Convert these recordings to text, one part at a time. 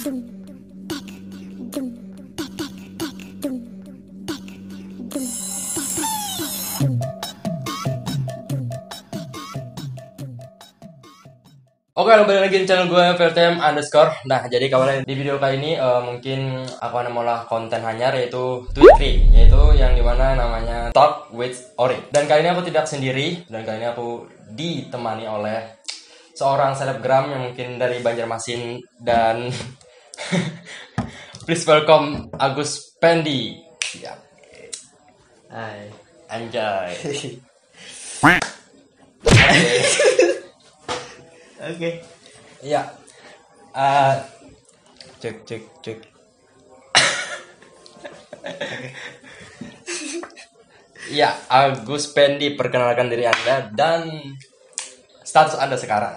Oke, kembali lagi di channel gue VLTM underscore. Nah, jadi kawan di video kali ini mungkin aku akan mengolah konten hanyar yaitu Tweet3, yaitu yang dimana namanya Talk with Ori. Dan kali ini aku tidak sendiri, dan kali ini aku ditemani oleh seorang selebgram yang mungkin dari Banjarmasin dan please welcome Agus Pendi. Siap. Hai. Anjay. Oke. Iya. Cek. Iya, Agus Pendi, perkenalkan diri Anda dan status Anda sekarang.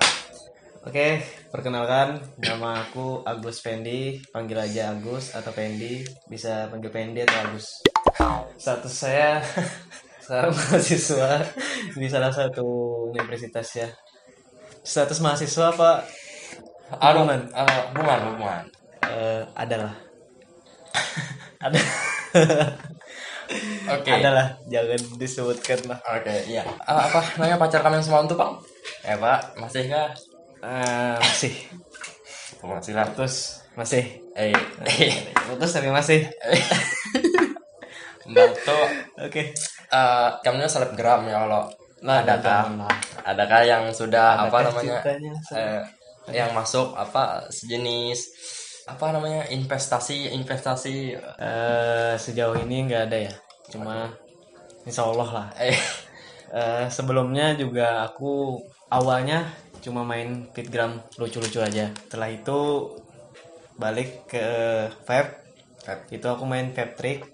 Oke, perkenalkan, nama aku Agus Pendi, panggil aja Agus atau Pendi, bisa panggil Pendi atau Agus. Status saya sekarang mahasiswa di salah satu universitas ya. Status mahasiswa apa? Hubungan. Hubungan. Adalah. Ada. Oke. Adalah, jangan disebutkan lah. Oke, iya. Apa namanya pacar kamu yang semalam tuh, Pak? Pak, masih kah? Masih. Masih lah. Putus, masih. Putus tapi masih. Mbak tuh, Oke. kamu selebgram ya kalau. Nah, Adakah yang sudah Adakah namanya yang masuk sejenis investasi sejauh ini nggak ada ya, cuma insya Allah lah. Sebelumnya juga aku awalnya cuma main fitgram lucu-lucu aja, setelah itu balik ke vape. Itu aku main vape trick,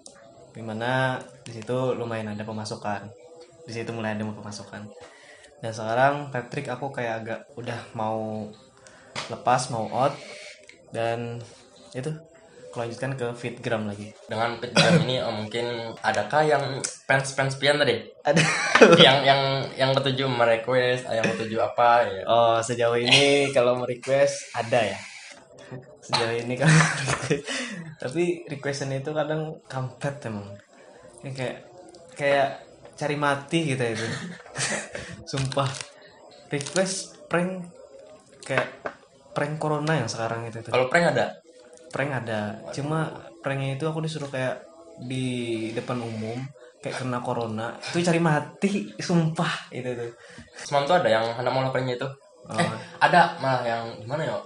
dimana di situ lumayan ada pemasukan. Di situ mulai ada pemasukan. Dan sekarang vape trick aku kayak agak udah mau lepas, mau out, dan itu kelanjutkan ke fitgram lagi. Dengan fitgram ini mungkin adakah yang fans pian tadi? Ada yang ketujuh merequest, yang ketujuh apa ya? Oh, sejauh ini kalau mau request ada ya. Sejauh ini kan tapi requestan itu kadang kampret emang. Kayak cari mati gitu itu. Sumpah. Request prank kayak prank corona yang sekarang itu. Kalau prank ada? Prank ada. Cuma pranknya itu aku disuruh kayak di depan umum kayak kena corona. Itu cari mati, sumpah itu tuh. Semalam tuh ada yang hendak mau pranknya itu. Ada malah yang gimana ya?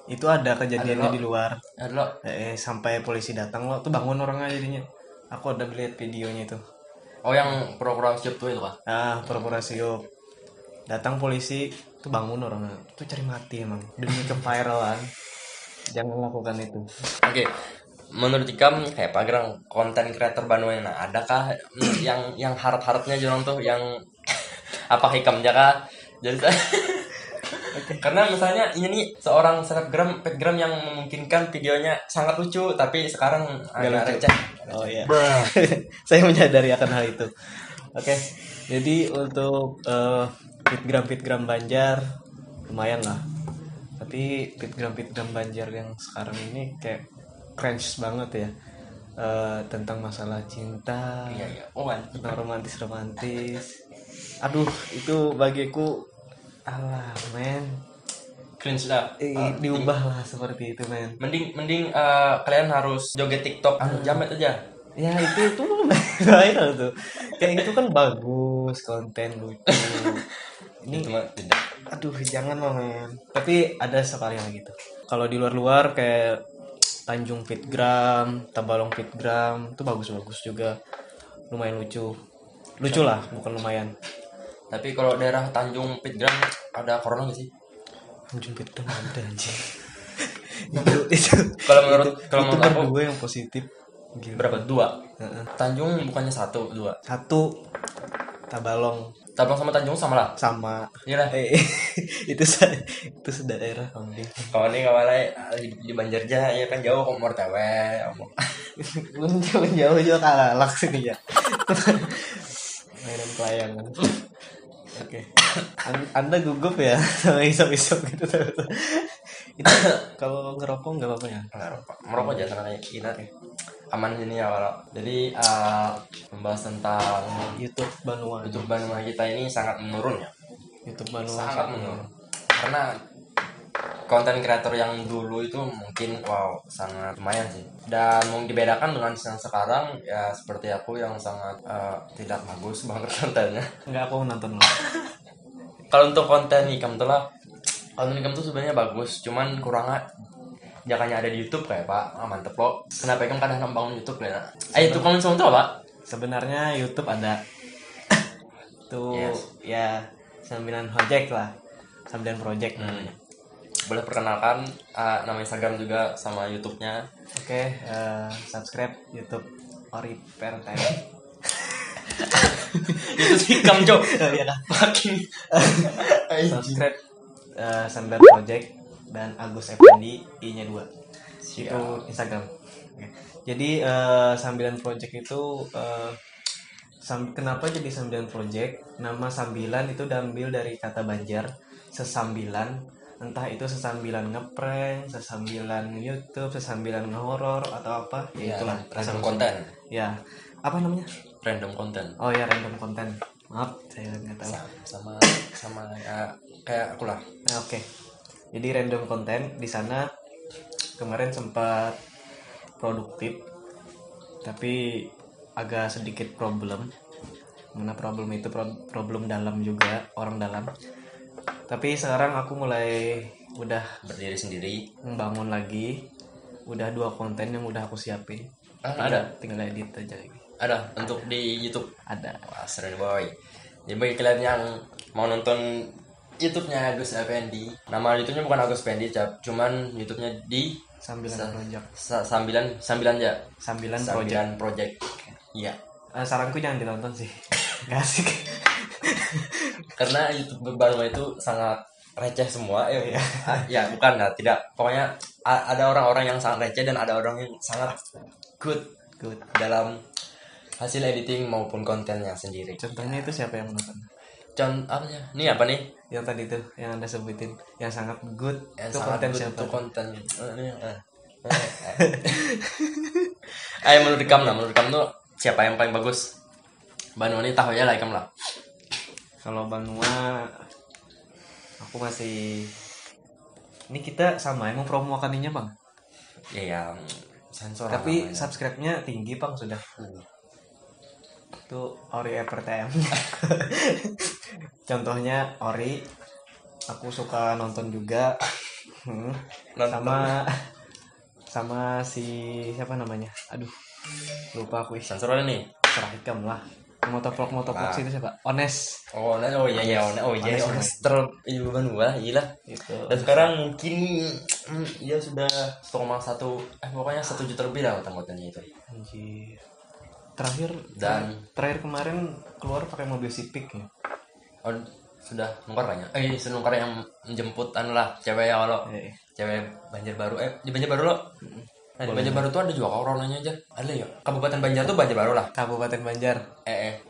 Itu ada kejadiannya di luar. Ada loh. Sampai polisi datang loh, tuh bangun orangnya jadinya. Aku udah lihat videonya itu. Oh, yang pura-pura siup tuh itu Pak? Pura-pura siup. Datang polisi, tuh bangun orangnya. Tuh cari mati emang. Demi keviralan. Jangan lakukan itu. Oke. Menurut Ikam kayak pagerang konten kreator Bandung, nah adakah yang harap-harapnya jorong tuh yang apa Ikam jaga jadi karena misalnya ini nih seorang selebgram petgram yang memungkinkan videonya sangat lucu tapi sekarang agak receh. Oh iya. Saya menyadari akan hal itu. Oke. Jadi untuk fitgram Banjar lumayan lah. Tapi fitgram Banjar yang sekarang ini kayak cringe banget ya. Tentang masalah cinta. Iya. Tentang romantis. Aduh, itu bagiku alah men, cringe lah. diubah lah seperti itu men. Mending kalian harus joget TikTok jamet aja. Ya itu viral tuh. Kayak itu kan bagus, konten lucu. Ini cuma tidak. Aduh, jangan lah men. Tapi ada sekali yang gitu. Kalau di luar kayak Tanjung Fitgram, Tabalong Fitgram itu bagus juga. Lumayan lucu. Lucu lah, bukan lumayan. Tapi kalau daerah Tanjung Fitgram ada corona nggak sih? Tanjung Fitgram ada anjing. itu kalau menurut aku gue yang positif. Gila. Berapa? 2. Tanjung bukannya 1, 2. 1 Tabalong sama Tanjung sama lah. Sama. Iyalah. itu sedaerah kambing. Kalau ini kawan di Banjarja ya kan jauh kok mortewe. Jauh juga kalalak sih ya. Mainan pelayangan. Oke. Anda gugup ya sama isap-isap gitu. Itu kalau ngerokok nggak apa-apa ya? Merokok aja karena kita aman sini ya kalau. Jadi membahas tentang YouTube Banua. YouTube Banua kita ini sangat menurun ya. YouTube Banua Sangat menurun. Karena konten kreator yang dulu itu mungkin sangat lumayan sih. Dan mau dibedakan dengan yang sekarang ya seperti aku yang sangat tidak bagus banget kontennya. Enggak, aku nonton loh. Kalau untuk konten ikam tuh lah, konten ikam tuh sebenarnya bagus, cuman kurangnya jangannya ada di YouTube kayak Pak. Mantep loh. Kenapa ikam kadang nambang YouTube ya? Itu komen sama tuh apa? Sebenarnya YouTube ada tuh Yes. ya sambilan project lah, sambilan project namanya. Boleh perkenalkan nama Instagram juga sama YouTube-nya. Oke, subscribe YouTube Ori Pertime. Itu sih ikam cok. Iya kan? Makin. Subscribe sambilan project dan Agus Effendi I-nya 2. Itu Instagram. Oke. Jadi sambilan project itu kenapa jadi sambilan project? Nama sambilan itu diambil dari kata Banjar, sesambilan. Entah itu sesambilan ngeprank, sesambilan YouTube, sesambilan ngehoror atau apa. Ya, Itulah random konten. Ya, apa namanya? Random konten. Oh ya, random konten. Maaf, saya nggak tahu. Sama ya, kayak aku lah. Nah, oke. Jadi random konten di sana kemarin sempat produktif, tapi agak sedikit problem. Mana problem itu problem dalam juga, orang dalam. Tapi sekarang aku mulai udah Berdiri sendiri. membangun lagi. Udah 2 konten yang udah aku siapin. Tinggal edit aja lagi. Ada untuk di YouTube. Ada. Wah, seru nih, boy. Jadi bagi kalian yang mau nonton YouTube-nya Agus Effendi, nama YouTube-nya bukan Agus Effendi, cuman YouTube-nya di Sambilan project. Sambilan aja. Sambilan Project. Iya. Saranku jangan ditonton sih. Gak asik. Karena YouTube baru itu sangat receh semua. Ya, bukan lah, tidak. Pokoknya ada orang-orang yang sangat receh dan ada orang yang sangat good dalam hasil editing maupun kontennya sendiri. Contohnya itu siapa yang menonton? Contohnya, ini apa nih? Yang tadi tuh yang Anda sebutin, yang sangat good. Yang Itu sangat konten good siapa? itu konten. Ayo menurut kamu tuh siapa yang paling bagus? Banua ini tahu ya lah ikam lah. Kalau Banua, aku masih. Ini kita sama emang promokannya bang. Ya sensor. Tapi subscribe-nya tinggi bang sudah. Itu Ori Evertime. Contohnya Ori, aku suka nonton juga. Sama si siapa namanya? Aduh, lupa aku. Sensor ada nih. Serah ikam lah. Motovlog itu siapa? Ones. Ones. Ones ibu Banua, gila. Itu. Dan sekarang mungkin dia sudah 1,1 pokoknya 1 juta lebih lah kontennya itu. Anjir. Terakhir kemarin keluar pakai mobil Civic ya. Oh, sudah nungkar banyak. Sudah nungkar yang menjemput cewek ya kalau. Cewek Banjarbaru. Di Banjarbaru lo. Nah, di Banjarbaru tuh ada juga coronanya aja. Ada ya. Kabupaten Banjar tuh Banjarbaru lah. Kabupaten Banjar.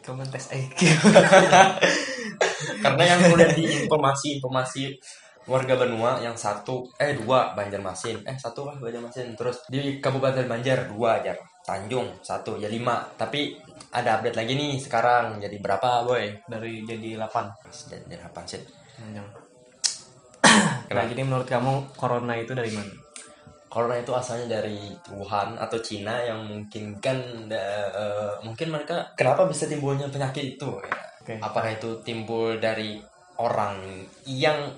Kamu tes IQ. Karena yang kuliah di informasi warga Banua yang 2 Banjarmasin. 1 lah Banjarmasin. Terus di Kabupaten Banjar 2 aja. Tanjung 1 ya 5. Tapi ada update lagi nih sekarang jadi berapa boy? Jadi 8. Jadi 8 sih. Nah, jadi menurut kamu corona itu dari mana? Corona itu asalnya dari Wuhan atau Cina yang mungkin mereka kenapa bisa timbulnya penyakit itu ya? Okay. Apakah itu timbul dari orang yang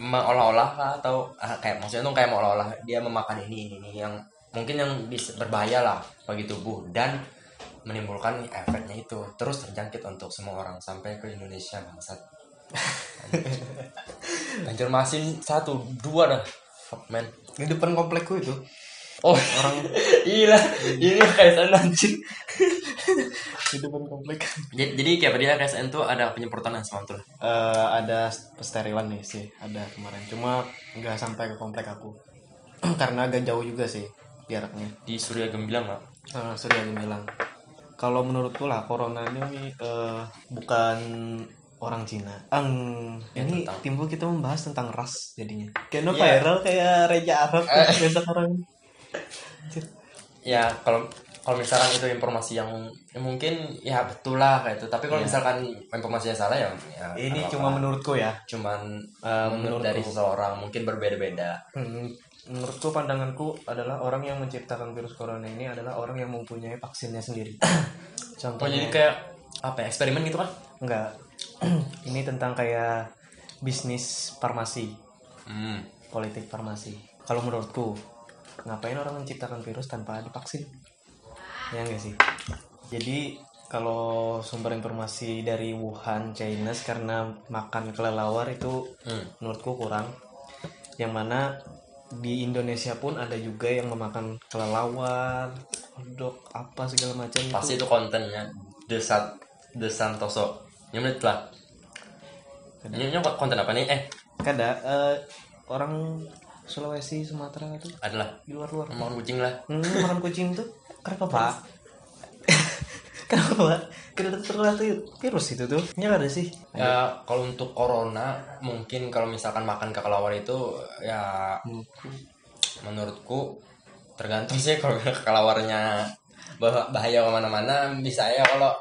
mengolah-olah atau maksudnya tuh kayak mengolah-olah dia memakan ini yang mungkin yang bisa berbahaya lah bagi tubuh dan menimbulkan efeknya itu terus terjangkit untuk semua orang sampai ke Indonesia bangsat. Banjarmasin 1 2 dah fuck man. Di depan komplekku itu. Oh orang gila ini KSN anjing. Di depan komplek. Jadi kayak dia KSN tuh ada penyemprotan yang sama tuh. Ada sterilan nih sih ada kemarin cuma nggak sampai ke komplek aku. Karena agak jauh juga sih jaraknya. Di Surya Gemilang lah. Surya Gemilang. Kalau menurutku lah corona ini bukan orang Cina. Ya, Ini tentang- timbul kita membahas tentang ras jadinya. Kayaknya Iya. viral kayak Reja Arab kayak sekarang. Ya kalau misalkan itu informasi yang mungkin ya betul lah kayak itu, tapi kalau Iya. misalkan informasinya salah ya Ini apa-apa. cuma menurutku ya. Cuman menurutku. dari seseorang mungkin berbeda-beda. Menurutku pandanganku adalah orang yang menciptakan virus corona ini adalah orang yang mempunyai vaksinnya sendiri. Oh Contohnya jadi kayak apa ya, eksperimen gitu kan? enggak. Ini tentang kayak bisnis farmasi, politik farmasi. Kalau menurutku, ngapain orang menciptakan virus tanpa divaksin? Ya enggak sih? Jadi kalau sumber informasi dari Wuhan, China karena makan kelelawar itu menurutku kurang. Yang mana di Indonesia pun ada juga yang memakan kelelawar, hotdog, apa segala macam Pasti itu. itu kontennya The Santoso. Ini menit lah. Ini konten apa nih? Kada orang Sulawesi, Sumatera itu Adalah di luar-luar. makan kucing lah. Makan kucing tuh kenapa Pak? Kenapa Pak? Kenapa tertular virus itu tuh? Ya ada sih. Ya kalau untuk corona mungkin kalau misalkan makan kelelawar itu ya menurutku tergantung sih. Kalau kelelawarnya bahaya kemana-mana bisa ya. Kalau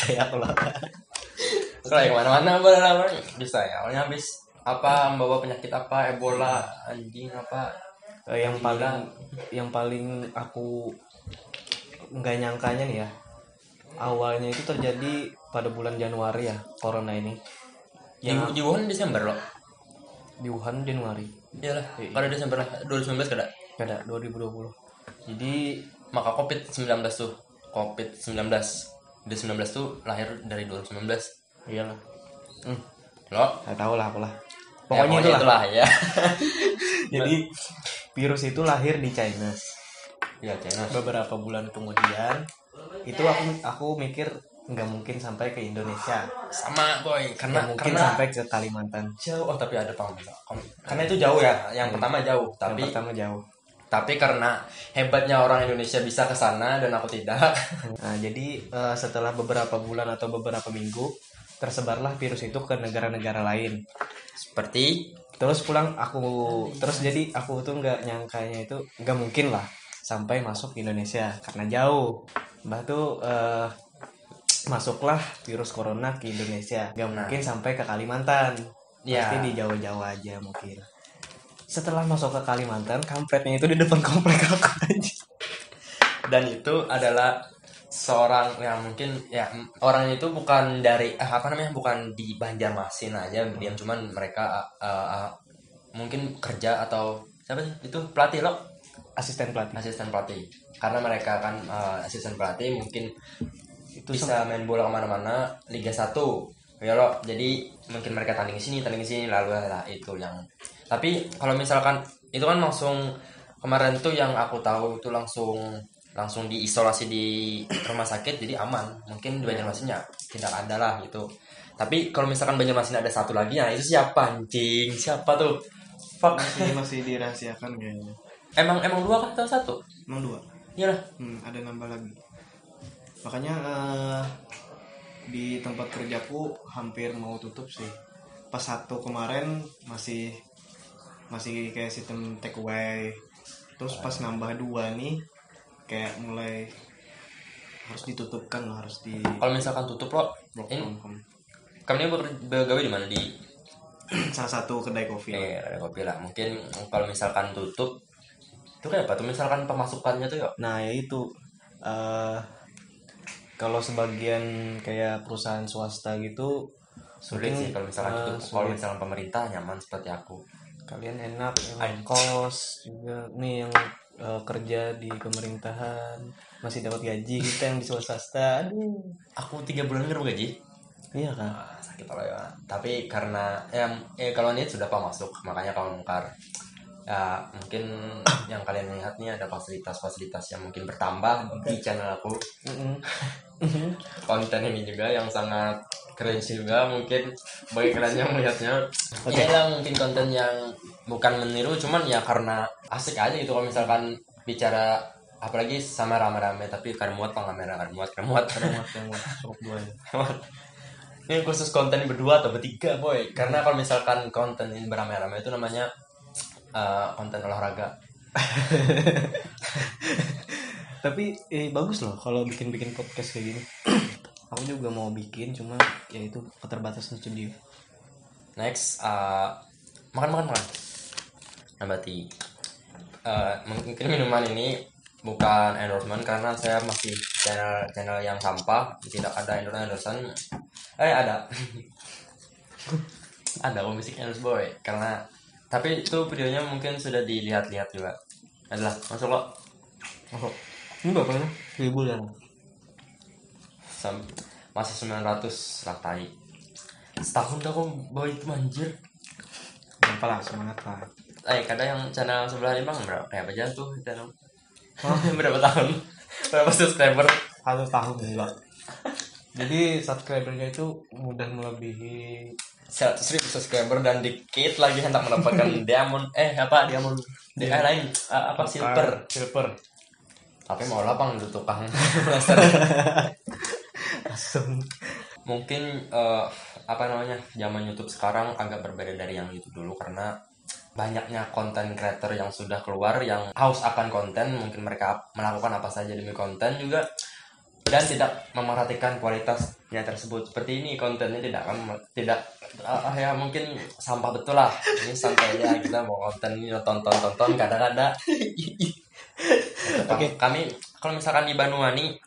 Ya kalau kalau kemana-mana kelelawar bisa ya. Soalnya habis apa membawa penyakit apa, Ebola, anjing apa. yang paling aku nggak nyangkanya nih ya, awalnya itu terjadi pada bulan Januari ya corona ini Di Wuhan Desember loh. di Wuhan Januari. Iyalah, pada Desember lah 2019 kada. Ada 2020. Jadi Maka COVID-19 tuh. COVID-19 tuh lahir dari 2019. iyalah. Loh. Nggak tahu lah apalah. Ya, Pokoknya itulah. ya. Jadi virus itu lahir di China. Ya, China. Beberapa bulan kemudian itu aku mikir nggak mungkin sampai ke Indonesia. Sama boy, Nggak mungkin karena sampai ke Kalimantan. jauh. Oh tapi ada karena itu jauh ya. Yang pertama jauh, Yang tapi pertama jauh. karena hebatnya orang Indonesia bisa ke sana dan aku tidak. Nah, jadi setelah beberapa bulan atau beberapa minggu tersebarlah virus itu ke negara-negara lain. Seperti Terus jadi aku tuh nggak nyangkanya itu nggak mungkin lah sampai masuk ke Indonesia karena jauh. Mbah tuh masuklah virus corona ke Indonesia. Nggak mungkin sampai ke Kalimantan. Ya. Pasti di Jawa-Jawa aja mungkin. Setelah masuk ke Kalimantan, kampretnya itu di depan komplek aku aja. dan itu adalah seorang yang mungkin ya orangnya itu bukan dari bukan di Banjarmasin aja diam, cuman mereka mungkin kerja atau siapa sih itu pelatih loh, Asisten pelatih. karena mereka kan asisten pelatih mungkin Itu bisa main bola kemana-mana Liga 1 ya loh, jadi mungkin mereka tanding sini lalu lah itu yang. Tapi kalau misalkan itu kan langsung kemarin tuh yang aku tahu itu langsung diisolasi di rumah sakit, jadi aman. Mungkin di Banjarmasin ya tidak ada lah gitu. Tapi kalau misalkan Banjarmasin ada satu lagi, nah itu siapa anjing? Siapa tuh? Fuck. masih dirahasiakan kayaknya. Emang dua kan atau satu? Emang 2. Iyalah. Ada nambah lagi. Makanya di tempat kerjaku hampir mau tutup sih. Pas 1 kemarin masih kayak sistem take away. Terus pas nambah 2 nih kayak mulai harus ditutupkan lah, harus di Kalau misalkan tutup lo, block ini from kami begawe di mana? Di salah satu kedai kopi. ada kopi lah. Mungkin kalau misalkan tutup itu kayak apa tuh? Misalkan pemasukannya tuh ya? Nah ya itu kalau sebagian kayak perusahaan swasta gitu Sulit mungkin, sih kalau misalkan tutup. Kalau sulit. misalkan pemerintah nyaman seperti aku. Kalian enak yang kos juga nih yang kerja di pemerintahan masih dapat gaji, kita yang di swasta aduh Aku 3 bulan nggak gaji. iya kan. Sakit lah ya. Tapi karena kalau ini sudah masuk, makanya kalau mungkar ya mungkin yang kalian lihat nih ada fasilitas yang mungkin bertambah di channel aku. Konten ini juga yang sangat keren juga mungkin bagi kalian yang melihatnya. Oke. Ya mungkin konten yang bukan meniru, cuman ya karena asik aja gitu kalau misalkan bicara apalagi sama rame-rame, tapi kan muat kamera kan muat Yang sok dua ya. Ini khusus konten berdua atau bertiga boy. Karena kalau misalkan konten ini beramai-ramai itu namanya konten olahraga. Tapi bagus loh kalau bikin podcast kayak gini. Aku juga mau bikin, cuma ya itu keterbatasan studio. Next, makan. Nah, berarti mungkin minuman ini bukan endorsement karena saya masih channel yang sampah, tidak ada endorsement. Ada ada musik endorse boy karena tapi itu videonya mungkin sudah dilihat-lihat juga. Adalah masuk lo. Oh, ini berapa ya? 1000 ya? Masih 900 lah tai. Setahun dah kok boy itu anjir. Apalah, semangat lah. Kadang yang channel sebelah ini bang berapa kayak apa aja tuh channel. Berapa tahun? Berapa subscriber? 1 tahun enggak. Jadi subscribernya itu udah melebihi 100.000 subscriber dan dikit lagi hendak mendapatkan diamond diamond lain silver. Tapi mau lapang itu tukang langsung. Mungkin zaman YouTube sekarang agak berbeda dari yang YouTube dulu karena banyaknya konten creator yang sudah keluar yang haus akan konten. Mungkin mereka melakukan apa saja demi konten juga dan tidak memerhatikan kualitasnya tersebut. Seperti ini kontennya tidak mungkin sampah betul lah. Ini santai aja kita mau konten ini tonton kadang-kadang. Oke. Kami kalau misalkan di Banuani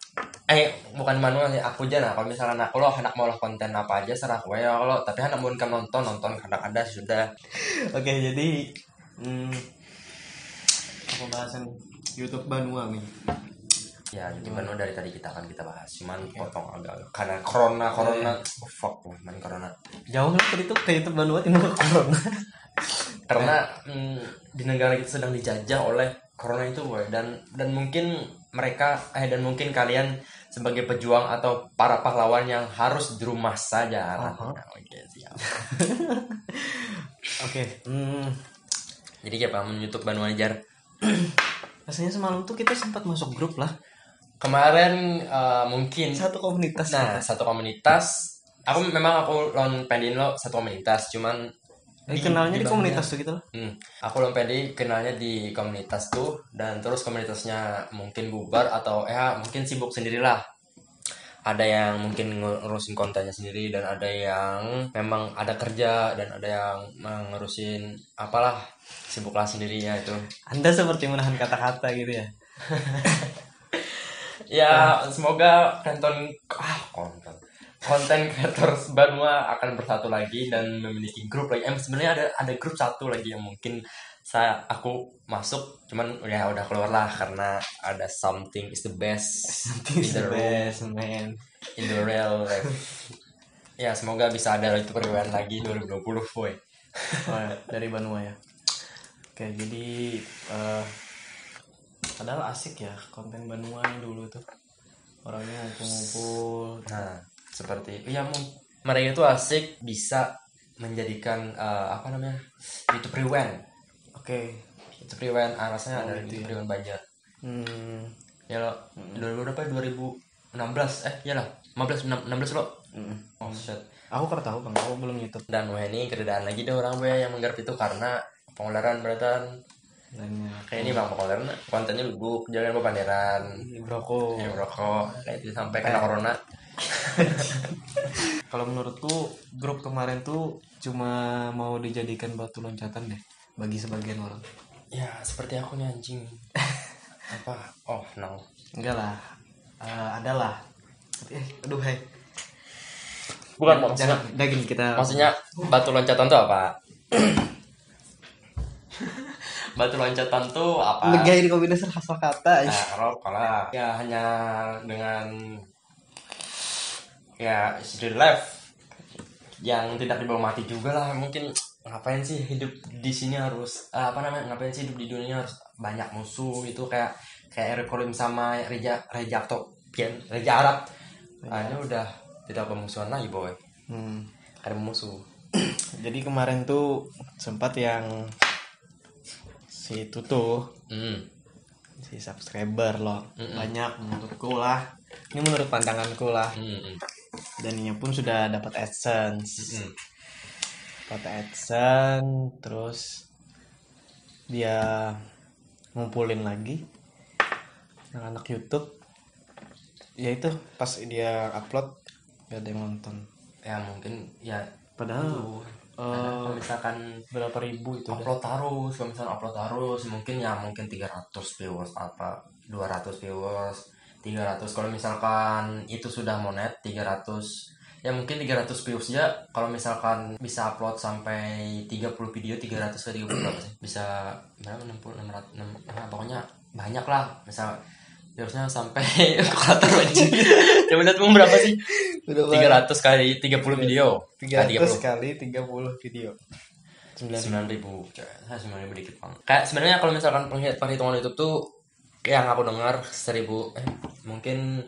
bukan Banuani aku aja nah kalau misalkan aku lo hendak mau konten apa aja serah gue ya lo tapi hendak mau nonton kadang-kadang sudah. Oke, jadi apa bahasan YouTube Banuani? Ya, YouTube Banuani dari tadi kita bahas, cuman potong agak karena corona. Fuck, man corona. Jauh lah tadi tuh ke YouTube Banuani mau corona. Karena di negara kita sedang dijajah oleh corona itu, boy. Dan mungkin mereka dan mungkin kalian sebagai pejuang atau para pahlawan yang harus di rumah saja. Oke, siap. Oke. Jadi kayak apa YouTube Banuani Jar? Rasanya semalam tuh kita sempat masuk grup lah. Kemarin mungkin satu komunitas. Nah, satu komunitas. Aku lompendin lo satu komunitas, cuman kenalnya di komunitas tuh gitu loh. Aku lompendin kenalnya di komunitas tuh dan terus komunitasnya mungkin bubar atau mungkin sibuk sendirilah. Ada yang mungkin ngurusin kontennya sendiri dan ada yang memang ada kerja dan ada yang ngurusin apalah sibuklah sendirinya itu. Anda seperti menahan kata-kata gitu ya. Ya, semoga konten kreator Banua akan bersatu lagi dan memiliki grup lagi. Sebenarnya ada grup satu lagi yang mungkin aku masuk, cuman udah keluar lah karena ada something is the best. Man. In the real life. Ya, semoga bisa ada itu perwujudan lagi 2020, boy. Dari Banua ya. Oke, jadi padahal asik ya konten Banua dulu tuh. Orangnya ngumpul. Nah, seperti mereka itu asik bisa menjadikan YouTube Rewind. Oke. YouTube Rewind rasanya ada YouTube Rewind banyak. Ya lo 2016 iyalah 16 lo. Oh shit. Aku tahu Bang, aku belum YouTube. Dan ini keredaan lagi deh orang yang menggarap itu karena pengeluaran beratan. Kayak ini Bang pengeluaran kontennya lubuk jangan pameran. Broko kayak itu sampai kena corona. Kalau menurutku grup kemarin tuh cuma mau dijadikan batu loncatan deh bagi sebagian orang. Ya seperti aku nih anjing. Apa? Oh no. Enggak lah. Adalah. Aduh hai. Bukan maksudnya batu loncatan tuh apa? Batu loncatan tuh apa? Legay di kombinasi asal kata. Kalau ya hanya dengan real life yang tidak dibawa mati juga lah. Mungkin ngapain sih hidup di sini harus ngapain sih hidup di dunia harus banyak musuh itu kayak Rekolim sama Reja Arab. Ini udah tidak pemusuhan lagi boy. Ada musuh. Jadi kemarin tuh sempat yang si itu tuh si subscriber loh banyak menurutku lah. Ini menurut pandanganku lah. dan ini pun sudah dapat AdSense. Mm-mm. Dapat AdSense, terus dia ngumpulin lagi anak-anak YouTube. Ya itu pas dia upload gak ada yang nonton. Ya mungkin ya Padahal itu. Karena kalau misalkan berapa ribu itu upload terus, kalau misalnya upload terus mungkin ya mungkin 300 viewers apa 200 viewers 300. Kalau misalkan itu sudah monet 300, ya mungkin 300 views ya. Kalau misalkan bisa upload sampai 30 video, 300 ke 30 berapa sih? Bisa berapa? 60 600 nah, pokoknya banyak lah. Misal viewsnya sampai kalkulator aja. Coba lihat berapa sih? 300 kali 30 video. 300 kali 30 video 9.000. 9.000 dikit banget. Kayak sebenarnya kalau misalkan perhitungan YouTube tuh yang aku dengar 1.000 mungkin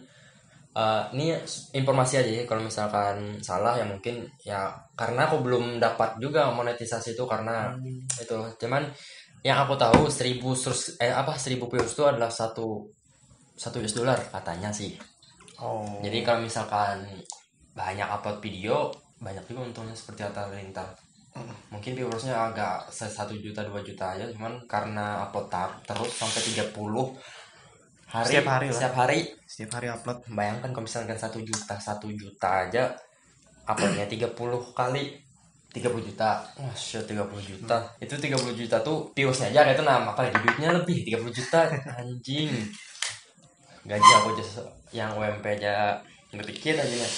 ini informasi aja ya. Kalau misalkan salah ya mungkin ya karena aku belum dapat juga monetisasi itu karena itu. Cuman yang aku tahu 1.000 views itu adalah satu US dollar katanya sih. Oh. Jadi kalau misalkan banyak upload video, banyak juga untungnya seperti Atta Halilintar. Mungkin viewersnya agak 1 juta 2 juta aja, cuman karena upload terus sampai 30 hari Setiap hari upload. Bayangkan kalau misalkan 1 juta aja uploadnya 30 kali 30 juta. Oh shit, 30 juta. Itu 30 juta tuh viewersnya aja itu makanya duitnya lebih 30 juta anjing. Gaji aku aja yang UMP aja dikit aja ya.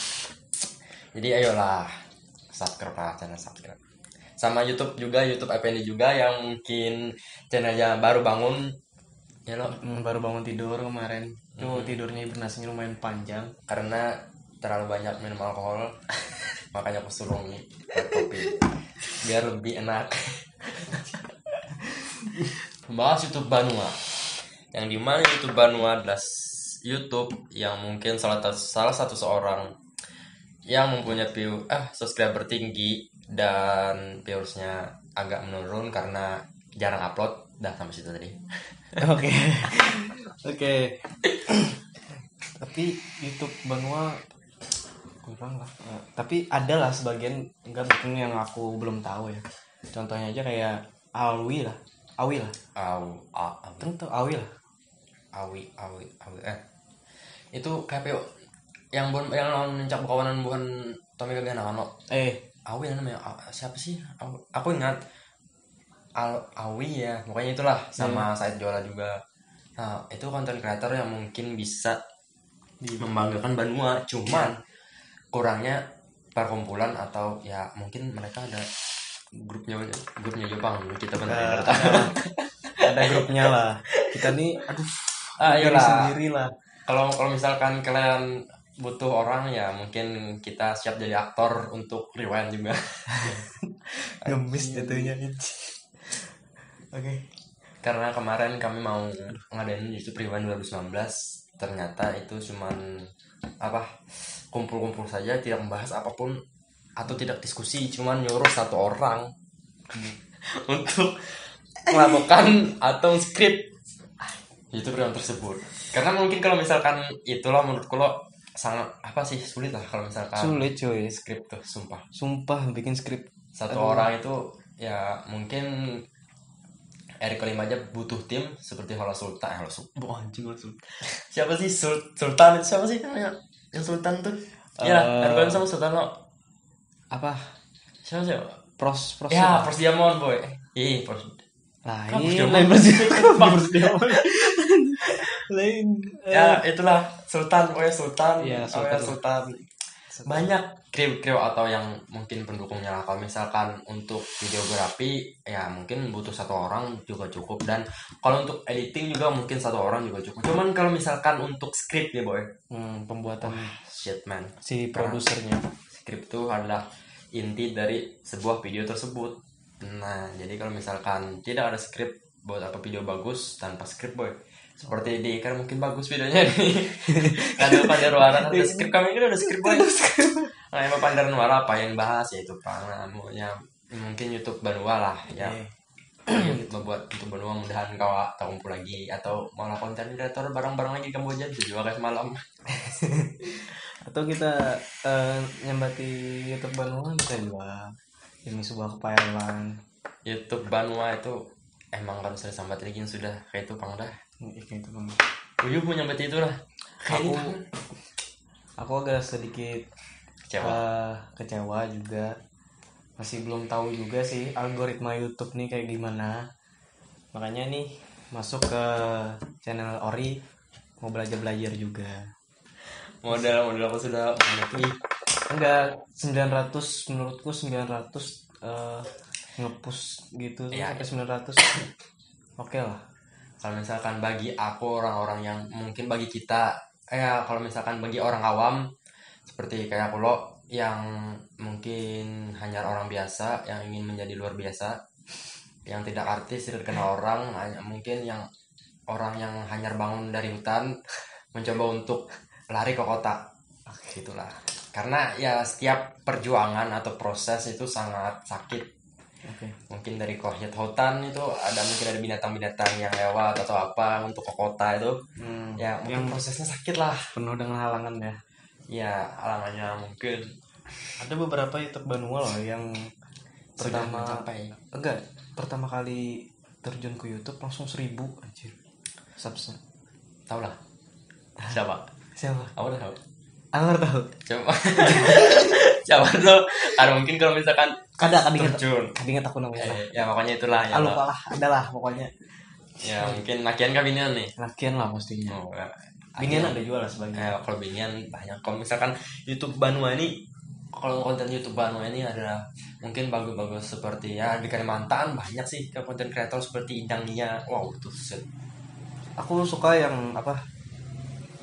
Jadi ayolah subscribe lah channel subscribe. Sama YouTube juga, YouTube FND juga yang mungkin channelnya baru bangun. Ya lo Baru bangun tidur kemarin. Tuh tidurnya hibernasinya lumayan panjang karena terlalu banyak minum alkohol. Makanya aku suruh buat kopi biar lebih enak. Bahas YouTube Banua. Yang dimana YouTube Banua adalah YouTube yang mungkin salah satu seorang yang mempunyai subscriber tinggi dan viewersnya agak menurun karena jarang upload. Dah sampai situ tadi. Oke. Tapi YouTube Banua kurang lah. Tapi ada lah sebagian, enggak mungkin yang aku belum tahu ya. Contohnya aja kayak Awi lah. Tentu Awi lah. Awi. Itu kayak yang nencak kawanan bukan Tommy Gagana Awi namanya siapa sih? Aku ingat Awi ya, pokoknya itulah sama Said Jola juga. Nah, itu konten creator yang mungkin bisa membanggakan Banua, cuman kurangnya perkumpulan atau ya mungkin mereka ada grupnya Jepang dulu kita benar ada grupnya lah. Kita nih sendiri lah. Kalau misalkan kalian butuh orang ya mungkin kita siap jadi aktor untuk rewind juga. Gemis jatuhnya. Oke. Karena kemarin kami mau ngadain YouTube Rewind 2019, ternyata itu cuman kumpul-kumpul saja, tidak membahas apapun atau tidak diskusi, cuman nyuruh satu orang untuk melakukan atau skrip YouTube Rewind tersebut. Karena mungkin kalau misalkan itulah menurutku lo sangat sulit lah kalau misalkan sulit cuy skrip tuh sumpah bikin skrip satu orang itu ya mungkin Erik kelima aja butuh tim seperti Hala Sultan. Siapa sih Sultan itu siapa sih namanya yang Sultan tuh ya bukan sama Sultan lo siapa Pros ya Pros Diamond boy Pros lain ya itulah Sultan ya, Sultan. Banyak kru atau yang mungkin pendukungnya lah. Kalau misalkan untuk videografi ya mungkin butuh satu orang juga cukup, dan kalau untuk editing juga mungkin satu orang juga cukup. Cuman kalau misalkan untuk skrip ya boy pembuatan shit man si produsernya, skrip itu adalah inti dari sebuah video tersebut. Nah jadi kalau misalkan tidak ada skrip, buat apa video bagus tanpa skrip boy? Seperti di kan mungkin bagus videonya nih. Kan Pandaruara ada skrip, kami kan ada skrip boy. Nah emang Pandaruara apa yang bahas ya itu namanya mungkin YouTube Banua lah ya. Kita buat untuk Banua, mudahan kau tak kumpul lagi atau malah konten kreator bareng-bareng lagi Kamboja bisa juga kayak semalam. Atau kita nyambati YouTube Banua bisa juga. Ini sebuah kepayalan. YouTube Banua itu emang kan sudah sambat lagi sudah kayak itu Pang dah. Kayak itu Bang. Uyuh mau nyambati itu lah. Kayak Aku ini aku agak sedikit kecewa. kecewa juga. Masih belum tahu juga sih algoritma YouTube nih kayak gimana. Makanya nih masuk ke channel Ori mau belajar juga. Modal aku sudah memenuhi. Enggak, 900 menurutku 900 nge-push gitu Iya, sampai 900 oke lah. Kalau misalkan bagi aku orang-orang yang mungkin bagi kita kalau misalkan bagi orang awam seperti kayak aku lo yang mungkin hanya orang biasa yang ingin menjadi luar biasa, yang tidak artis, tidak kenal orang, hanya mungkin yang orang yang hanya bangun dari hutan mencoba untuk lari ke kota gitulah. Karena ya setiap perjuangan atau proses itu sangat sakit. Oke. Mungkin dari hutan itu mungkin ada binatang-binatang yang lewat atau apa untuk ke kota itu ya mungkin prosesnya sakit lah, Penuh dengan halangan ya. ya halangannya mungkin Ada beberapa YouTube Banua loh yang sudah pertama mencapai. pertama kali terjun ke YouTube langsung 1000 anjir. Subscribe. Tahu lah siapa? Siapa? Aku udah tahu. Anwar tahu. Coba siapa tuh? Karena mungkin kalau misalkan terjun Kadinget aku namanya. ya makanya itulah ya. Lupa lah, adalah pokoknya. Ya mungkin lakian kah binian nih? Lakian lah pastinya. Oh, ya. Binian ada jual lah sebagian. Kalau binian banyak. Kalau misalkan YouTube Banua ini, kalau konten YouTube Banua ini adalah mungkin bagus-bagus seperti ya di Kalimantan banyak sih konten kreator seperti Idang Nia. Wow itu set. Aku suka yang apa?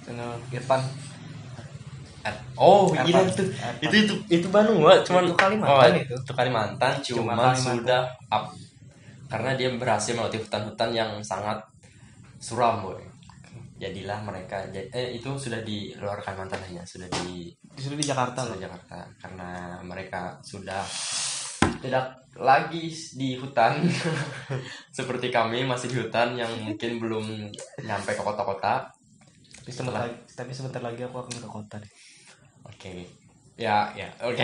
Channel Irfan. Oh Erpan. iya itu Banua cuman Itu Kalimantan itu. Itu Kalimantan Cuma cuma Kalimantan. sudah up karena dia berhasil melewati hutan-hutan yang sangat suram boy. Jadilah mereka itu sudah di luar Kalimantan hanya sudah di Jakarta loh. Jakarta karena mereka sudah tidak lagi di hutan seperti kami masih di hutan yang mungkin belum nyampe ke kota-kota. Tapi sebentar lagi aku akan ke kota deh. Oke. Ya, oke.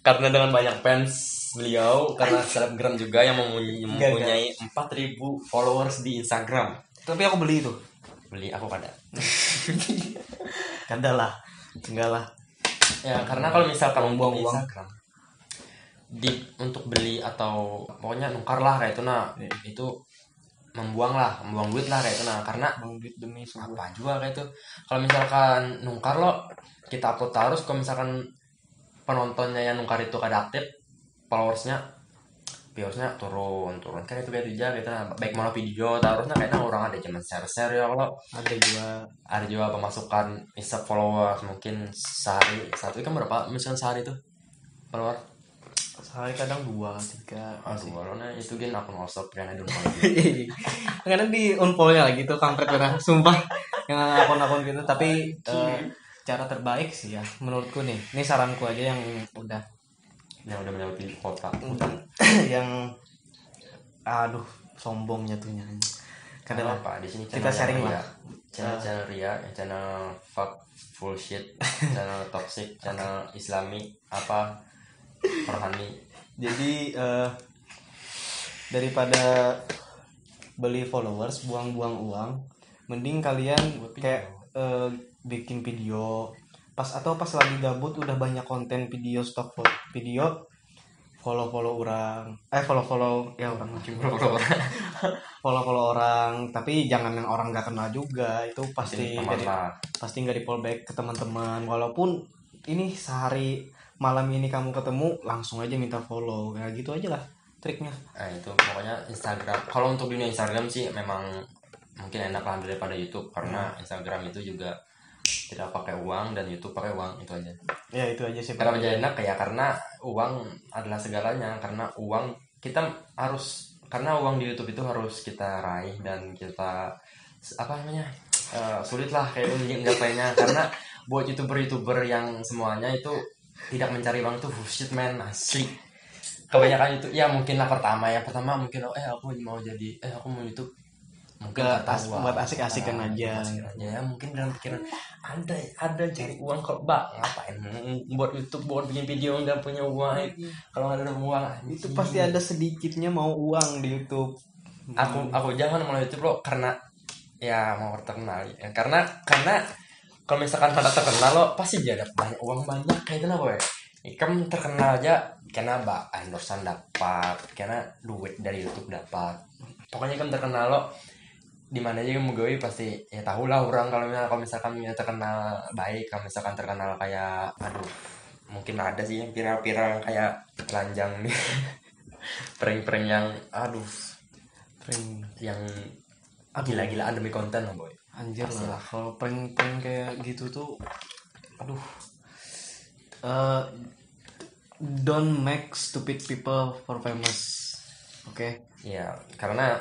Karena dengan banyak fans beliau, karena selebgram juga yang mempunyai 4.000 followers di Instagram. Tapi aku beli itu. Beli aku kada. Kada lah. Enggak lah. Ya, karena kalau misalkan Buang untuk uang. Instagram untuk beli atau pokoknya nukar lah kayak itu itu membuang duit lah kayak itu karena Duit demi apa juga kayak itu. Kalau misalkan nukar lo kita upload terus, kalau misalkan penontonnya yang nukar itu kada aktif, viewersnya turun kayak itu aja gitu baik malah video terusnya kayaknya orang ada zaman share ya kalau ada juga pemasukan bisa followers mungkin sehari satu kan berapa misalnya sehari tuh follower sehari kadang 2, 3 nah itu kan akun WhatsApp kan ada kadang di unfollow-nya lagi tuh kampret benar sumpah yang akun-akun gitu. Tapi cara terbaik sih ya menurutku nih, ini saranku aja yang udah melewati kota yang aduh sombongnya tuh nyanyi kadang apa di sini kita sharing lah channel Ria, channel fuck full shit, channel toxic, channel Islami apa rohani. Jadi daripada beli followers buang-buang uang, mending kalian kayak bikin video pas lagi gabut udah banyak konten video stok video, follow orang ya orang follow orang, tapi jangan yang orang gak kenal juga, itu pasti nggak di fallback ke teman-teman. Walaupun ini sehari malam ini kamu ketemu langsung aja minta follow kayak gitu aja lah triknya. Itu pokoknya Instagram. Kalau untuk dunia Instagram sih memang mungkin enak lah daripada YouTube karena Instagram itu juga tidak pakai uang dan YouTube pakai uang, itu aja. Ya itu aja sih. Kenapa jadi enak ya karena uang adalah segalanya, karena uang di YouTube itu harus kita raih dan kita sulit lah kayak menjapainya karena buat youtuber yang semuanya itu tidak mencari uang tuh bullshit man, asli. Kebanyakan itu ya mungkin lah yang pertama mungkin aku mau YouTube mungkin Gak karena uang, buat asik-asikan aja. ya mungkin dalam pikiran ada cari uang kok ngapain buat YouTube, buat bikin video nggak punya uang, kalau nggak ada uang Itu pasti ada sedikitnya mau uang di YouTube. aku jangan mau YouTube lo karena ya mau terkenal ya. karena kalau misalkan pada terkenal lo pasti jadi banyak uang banyak kayak itu lah boy. Kamu terkenal aja karena endorsean dapat, karena duit dari YouTube dapat. Pokoknya kamu terkenal lo di mana aja kamu gawe pasti ya tahu lah orang kalau misalkan terkenal baik, kalau misalkan terkenal kayak aduh mungkin ada sih yang viral-viral kayak telanjang nih. Prank-prank yang aduh yang gila-gilaan demi konten lah boy. Anjir lah, kalau prank kayak gitu tuh, aduh, don't make stupid people for famous, oke? Ya karena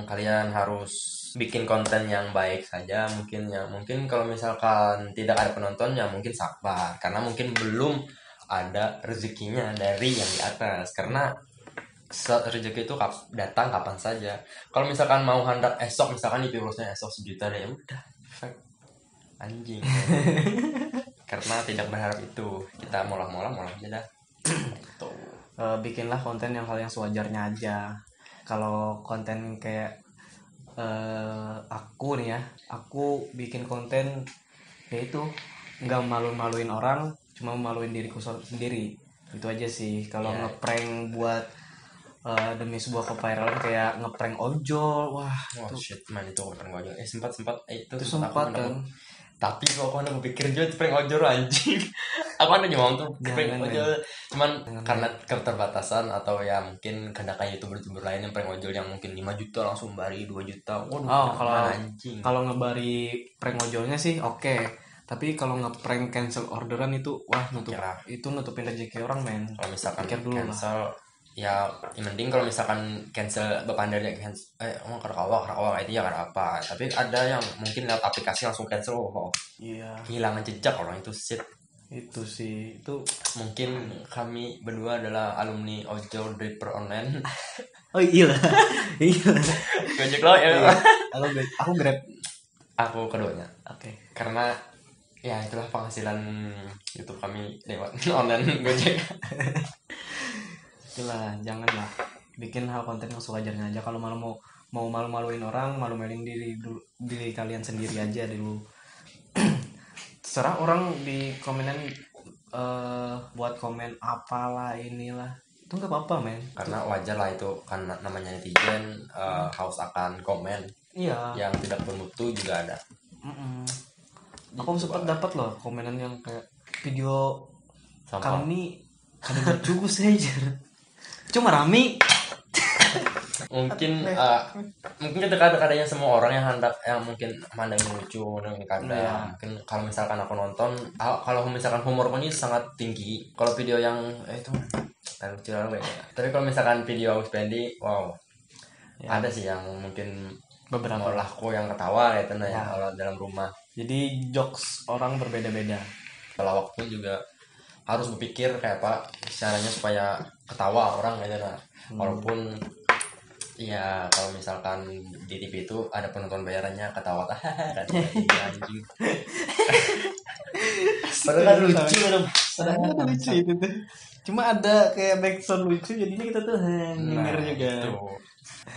kalian harus bikin konten yang baik saja, mungkin kalau misalkan tidak ada penonton ya mungkin sabar, karena mungkin belum ada rezekinya dari yang di atas, karena rezeki itu datang kapan saja. Kalau misalkan mau hendak esok, misalkan di viewsnya esok 1 juta deh, udah anjing. Karena tidak berharap itu, kita molah aja dah. Tuh. Bikinlah konten yang hal yang sewajarnya aja. Kalau konten kayak aku nih ya, aku bikin konten yaitu nggak malu-maluin orang, cuma maluin diriku sendiri. Itu aja sih. Kalau ngeprank buat demi sebuah keviralan kayak ngeprank ojol, wah shit man, itu ngeprank ojol. sempat itu sempat kan. Tapi kok aku pikir juga itu prank ojol anjing. Aku nyoba tuh prank ojol, cuman karena keterbatasan atau ya mungkin karena kayak youtuber lain yang prank ojol yang mungkin 5 juta langsung bari 2 juta. Waduh, kalau ngebari prank ojolnya sih oke. Tapi kalau nge-prank cancel orderan itu wah nutupin rezeki orang men. Kalau misalkan cancel ya mending kalau misalkan cancel bepandarnya karawak itu ya karena apa, tapi ada yang mungkin lewat aplikasi langsung cancel iya, kehilangan jejak orang itu shit. Itu sih, itu mungkin kami berdua adalah alumni ojol driver online. Oh iya Gojek lo ya. Aku Grab, aku keduanya. Oke. Karena ya itulah penghasilan YouTube kami lewat online Gojek. Itulah, janganlah bikin hal konten yang sewajarnya aja. Kalau mau malu-maluin orang, malu-maluin diri kalian sendiri aja dulu. Terserah orang di komenan buat komen apalah inilah, itu nggak apa-apa men, karena wajar lah itu kan namanya netizen, haus akan komen. Iya, yang tidak bermutu juga ada. Aku sempat dapat loh komenan yang kayak video kami kada lucu saja, cuma rame. Mungkin kadang-kadang semua orang yang hendak yang mungkin mandang lucu dan kadang mungkin kalau misalkan aku nonton, kalau misalkan humor ini sangat tinggi. Kalau video yang itu lucu lah ya. Tapi kalau misalkan video Agus Pendi, wow ya. Ada sih yang mungkin beberapa lahku yang ketawa gitu ya kalau dalam rumah. Jadi jokes orang berbeda-beda. Kalau waktu juga harus berpikir kayak apa caranya supaya ketawa orang gitu nah. Walaupun ya kalau misalkan di TV itu ada penonton bayarannya ketawa kan anjing. Padahal lucu dong. Padahal lucu itu tuh. Cuma ada kayak backsound lucu jadinya kita tuh nyengir juga. Itu.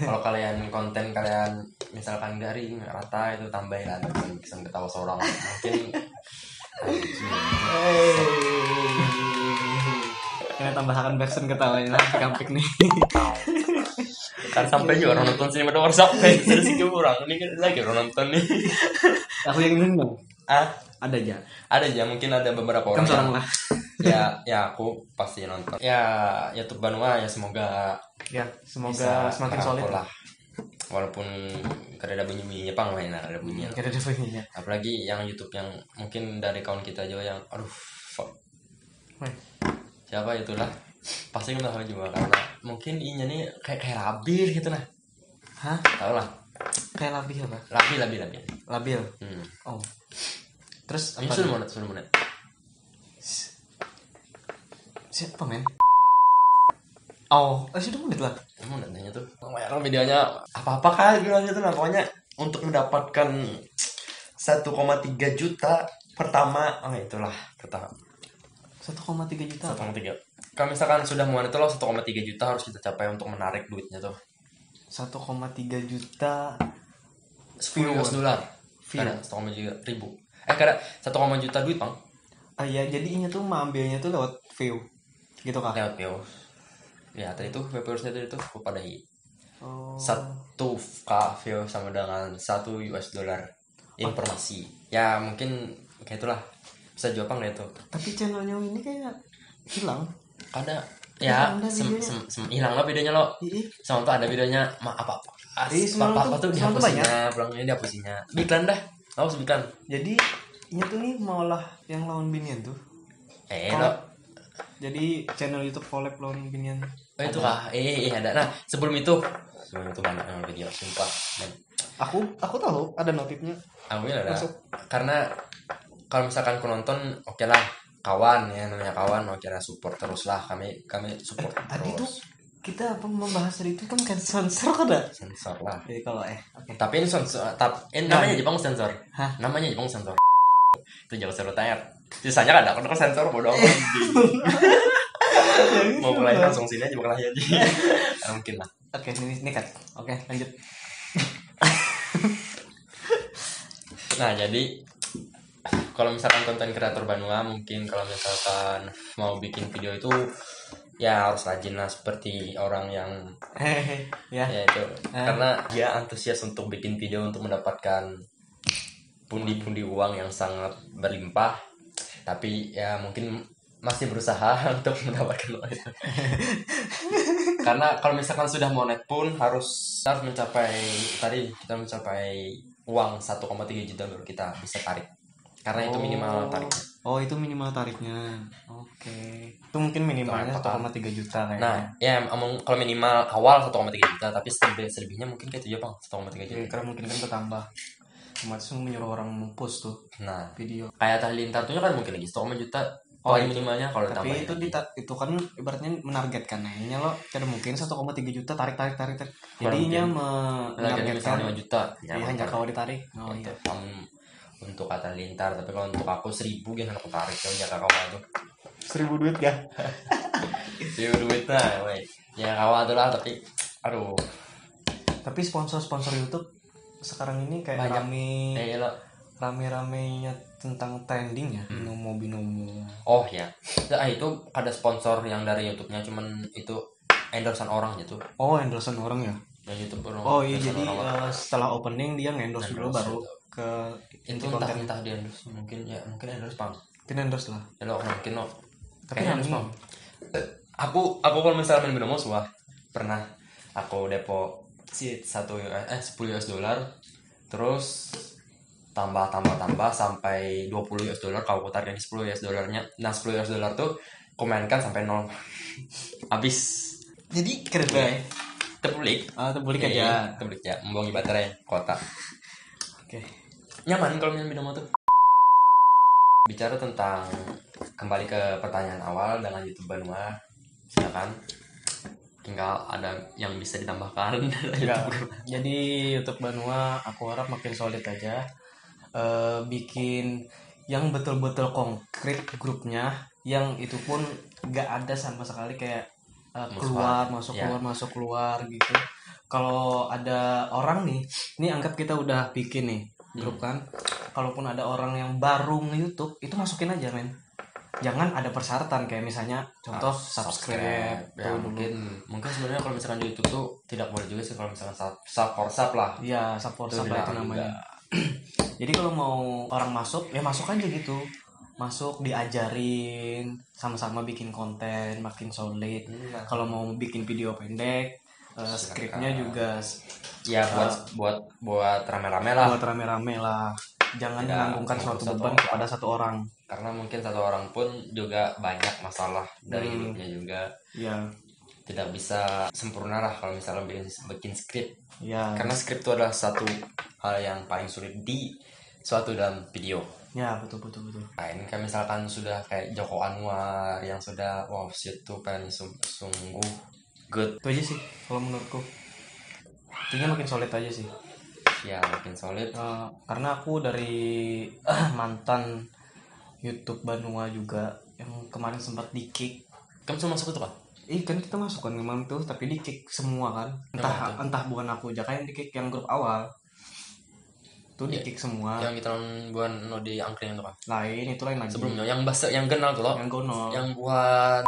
Kalau kalian konten kalian misalkan garing rata itu tambahin ada bisa ketawa seorang mungkin. Kita tambahkan backsound ketawanya nanti kampik nih. Kan sampai juga orang nonton sini pada WhatsApp dari sini orang ini kan lagi orang nonton nih. Aku yang ini dong. Ada aja mungkin ada beberapa orang. Kan seorang lah. ya aku pasti nonton. Ya YouTube Banua ya semoga semakin solid lah. Walaupun kada ada bunyi-bunyinya pang lain ada bunyinya. Kada ada bunyinya. Apalagi yang YouTube yang mungkin dari kawan kita juga yang siapa itulah pasti nggak tahu juga karena mungkin inya nih kayak labil gitu nah. Hah? Tahu lah. Kayak labil apa? Labil. Oh. Terus apa? Sudah menit. Siapa men? Oh, sudah menit lah. emang nanya tuh viral videonya apa kan bilangnya tuh, nah pokoknya untuk mendapatkan 1,3 juta pertama, itulah pertama 1,3 juta. 1,3. Kalau misalkan sudah mau itu loh 1,3 juta harus kita capai untuk menarik duitnya tuh. 1,3 juta 10 US dollar. Kada 1,3 ribu. Kada 1, juta duit bang. Ya jadinya tuh ambilnya tuh lewat view gitu kah? Lewat view. Ya tadi tuh viewersnya tadi tuh kepadai. Oh. 1K view sama dengan 1 US dollar. Informasi. Ya mungkin kayak itulah. Bisa jawab nggak itu? Tapi channelnya ini kayak hilang. Ada. Ya, hilang lah videonya lo. Sama tuh ada videonya apa tuh dihapusinya, pulangnya dihapusinya. Biklan dah. Harus biklan. Jadi ini tuh nih maulah yang lawan binian tuh. Jadi channel YouTube collab lawan binian. Itu kah? Ada. Nah, sebelum itu banyak yang video sumpah. Aku tahu ada notifnya. Aku ya ada. Karena kalau misalkan aku nonton, oke lah, kawan ya, namanya kawan, oke lah, support terus lah, kami support terus. Tadi tuh kita membahas dari itu kan sensor kada? Sensor lah. Jadi kalau okay. Tapi ini sensor, namanya Jepang sensor. Hah? Namanya Jepang sensor. Itu jangan seru tayar. Sisanya kada, kalau sensor bodoh amat. Mau mulai langsung sini aja bakal aja. Mungkin lah. Oke, ini kan. Oke, lanjut. Nah, jadi kalau misalkan konten kreator Banua, mungkin kalau misalkan mau bikin video itu ya harus rajin lah seperti orang yang ya itu karena dia antusias untuk bikin video untuk mendapatkan pundi-pundi uang yang sangat berlimpah, tapi ya mungkin masih berusaha untuk mendapatkan uang itu. Karena kalau misalkan sudah mau net pun harus mencapai kita mencapai uang 1,3 juta baru kita bisa tarik. Karena itu minimal tariknya. Oh, itu minimal tariknya. Oke. Itu mungkin minimalnya 1,3 juta kayaknya. Nah, ya kalau minimal awal 1,3 juta, tapi selebihnya mungkin kayak itu ya bang, 1,3 juta. Karena mungkin kan bertambah. Otomatis menyuruh orang mempost tuh. Nah, video. Kayak Halilintar tuh kan mungkin lagi 1,5 juta. Paling minimalnya kalau ditambah. Tapi itu kan ibaratnya menargetkan. Nah, ini lo tidak mungkin 1,3 juta tarik. Jadinya menargetkan 5 juta. Ya, hanya kalau ditarik. Oh iya. Untuk kata Lintar, tapi kalau untuk aku 1.000 gimana aku tarik ya kakak tuh 1.000 duit ya. 1.000 duit nah, ya kawan tuh lah, tapi aduh. Tapi sponsor YouTube sekarang ini kayak rame-ramenya tentang trending ya, binomo. Oh ya, itu ada sponsor yang dari YouTube-nya, cuman itu endorsean orang gitu. Oh, endorsean orang ya? Ya YouTube orang. Oh iya, jadi setelah opening dia nge-endorse dulu baru ke itu entah dia endorse, mungkin endorse pang. Mungkin endorse lah. Ya lo mungkin lo. Tapi endorse pang. Aku kalau misalnya main binomo semua pernah aku depo 10 US dollar, terus tambah sampai 20 US dollar, kalau aku tarik 10 US dollarnya. Nah 10 US dollar tuh aku mainkan sampai 0 habis. Jadi keren terbulik aja membuangi baterai kuota. Oke. Nyaman kalau main binomo tuh. Bicara tentang kembali ke pertanyaan awal dengan YouTube Banua, silakan. Tinggal ada yang bisa ditambahkan. Jadi YouTube Banua aku harap makin solid aja, bikin yang betul-betul konkret grupnya, yang itu pun gak ada sama sekali kayak masuk keluar gitu. Kalau ada orang nih anggap kita udah bikin nih grup kan, kalaupun ada orang yang baru nge-YouTube itu masukin aja men, jangan ada persyaratan kayak misalnya contoh subscribe ya, mungkin sebenarnya kalau misalkan di YouTube tuh tidak boleh juga sih kalau misalkan sub lah. Iya, sub itu namanya. Jadi kalau mau orang masuk ya masuk aja gitu, masuk diajarin sama-sama bikin konten makin solid. Kalau mau bikin video pendek, skripnya juga ya buat rame-rame lah. Jangan menanggungkan suatu beban kepada satu orang, karena mungkin satu orang pun juga banyak masalah dari hidupnya juga. Ya, tidak bisa sempurna lah kalau misalnya bikin skrip. Ya. Karena skrip itu adalah satu hal yang paling sulit di suatu dalam video. Ya, betul. Nah, ini kan misalkan sudah kayak Joko Anwar yang sudah shit tuh pengen sungguh good. Itu aja sih kalau menurutku. Intinya makin solid aja sih. Ya makin solid. Karena aku dari mantan YouTube Banua juga yang kemarin sempat di-kick. Kamu cuma masuk itu kan? Kan kita masuk kan memang tuh, tapi di-kick semua kan. Entah bukan aku aja yang di-kick, yang grup awal. Tuh di-kick semua. Yang kita buat no di angkring itu kan? Lain, itu lain lagi. Sebelumnya yang bahasa yang kenal tuh loh. Yang gono. Yang buat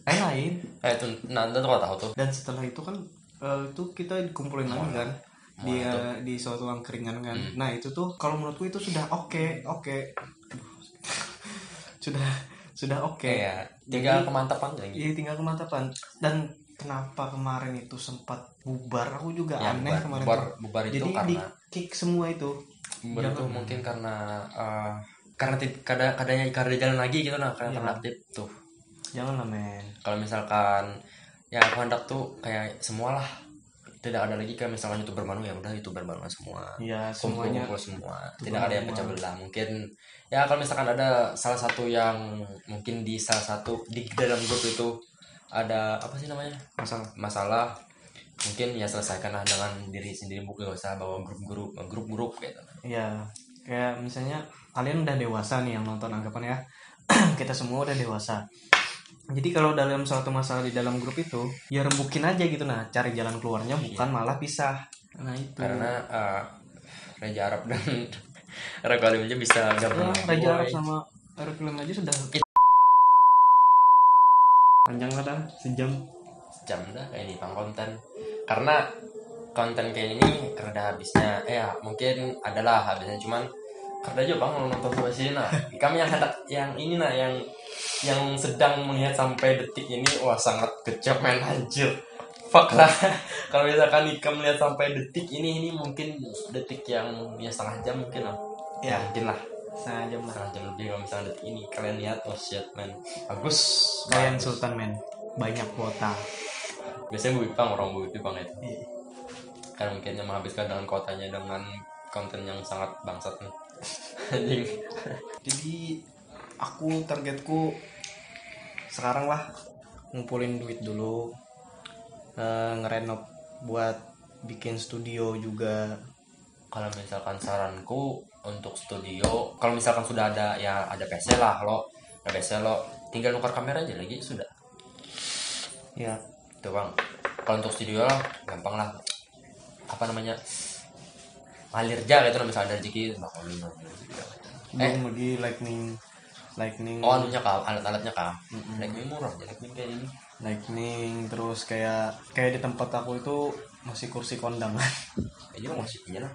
lain. Itu nanti tuh tahu tuh. Dan setelah itu kan itu kita dikumpulin lagi kan. Di suatu angkringan kan. Nah, itu tuh kalau menurutku itu sudah oke. sudah oke. Ya, tinggal kemantapan lagi. Iya, tinggal kemantapan. Dan kenapa kemarin itu sempat bubar? Aku juga ya, aneh kemarin bubar itu jadi karena di kick semua itu. Bubar itu mungkin karena karena jalan lagi gitu nah, karena terlatih tuh. Janganlah men. Kalau misalkan yang aku hendak tuh kayak semualah, tidak ada lagi kayak misalkan YouTuber baru ya udah YouTuber baru semua. Iya, semuanya kumpul semua. Tidak ada yang pecah belah. Mungkin ya kalau misalkan ada salah satu yang mungkin di dalam grup itu ada apa sih namanya? Masalah mungkin ya selesaikanlah dengan diri sendiri, bukan gak usah bawa grup gitu. Iya, kayak misalnya kalian udah dewasa nih yang nonton, anggapan ya. Kita semua udah dewasa. Jadi kalau dalam suatu masalah di dalam grup itu, ya rembukin aja gitu, nah cari jalan keluarnya, bukan malah pisah. Nah itu. Karena Raja Arab dan Rekalim aja bisa gabung. Raja Arab sama Rekalim aja sudah panjang kan, sejam dah kayak ini pang konten. Karena konten kayak ini kerja habisnya, ya mungkin adalah habisnya, cuman kerja aja bang nonton sampai sini nah. Kami yang hendak yang ini nah, yang sedang melihat sampai detik ini, wah sangat kejam men, anjir. Fuck lah. Kalau misalkan Ika melihat sampai detik ini mungkin detik yang ya setengah jam mungkin lah. Ya mungkin lah. Setengah jam lebih kalau misalnya detik ini kalian lihat, oh shit man, bagus. Kalian Sultan men, banyak kuota. Biasanya orang Bu Ipang itu. Karena mungkin yang menghabiskan dengan kotanya dengan konten yang sangat bangsat nih. Anjing. Jadi targetku sekarang lah ngumpulin duit dulu, ngerenov buat bikin studio juga. Kalau misalkan saranku untuk studio, kalau misalkan sudah ada ya ada PC lah lo, tinggal tukar kamera aja lagi sudah. Ya, tuh bang. Kalau untuk studio lah gampang lah. Apa namanya? Ngalir aja gitu, misalnya ada rezeki bakal belum lagi lightning. Oh anunya kah, alat-alatnya kah? Lightning murah aja, lightning kayak ini. Lightning terus kayak di tempat aku itu masih kursi kondangan. Ini masih punya lah.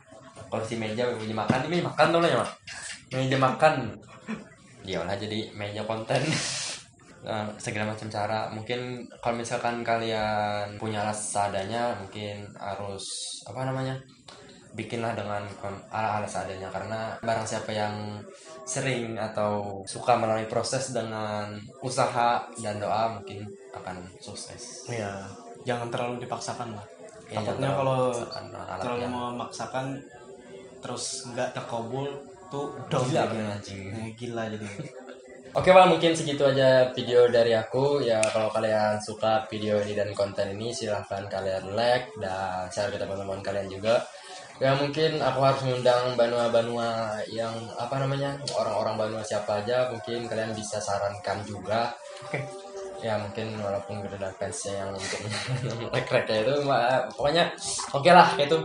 Kursi meja makan, ini makan tuh lah ya, meja makan. Dia lah jadi meja konten. Segala macam cara. Mungkin kalau misalkan kalian punya alat seadanya, mungkin harus apa namanya, bikinlah dengan alat seadanya. Karena barang siapa yang sering atau suka melalui proses dengan usaha dan doa, mungkin akan sukses. Iya, jangan terlalu dipaksakan lah. Ya, takutnya kalau terlalu memaksakan terus nggak terkabul tuh gila bener anjing. Gila jadi. Oke bang, mungkin segitu aja video dari aku. Ya kalau kalian suka video ini dan konten ini, silahkan kalian like dan share ke teman-teman kalian juga. Ya mungkin aku harus mengundang Banua yang apa namanya, orang-orang Banua siapa aja, mungkin kalian bisa sarankan juga. Oke. Ya mungkin walaupun gak ada fansnya yang untuk like itu, pokoknya oke lah itu.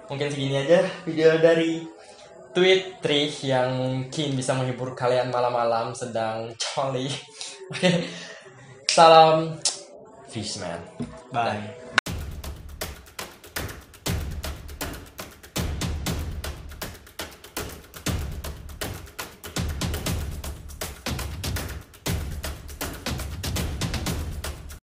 Mungkin segini aja video dari tweet trick yang mungkin bisa menghibur kalian malam-malam sedang coli. Oke. Salam Fishman. Bye.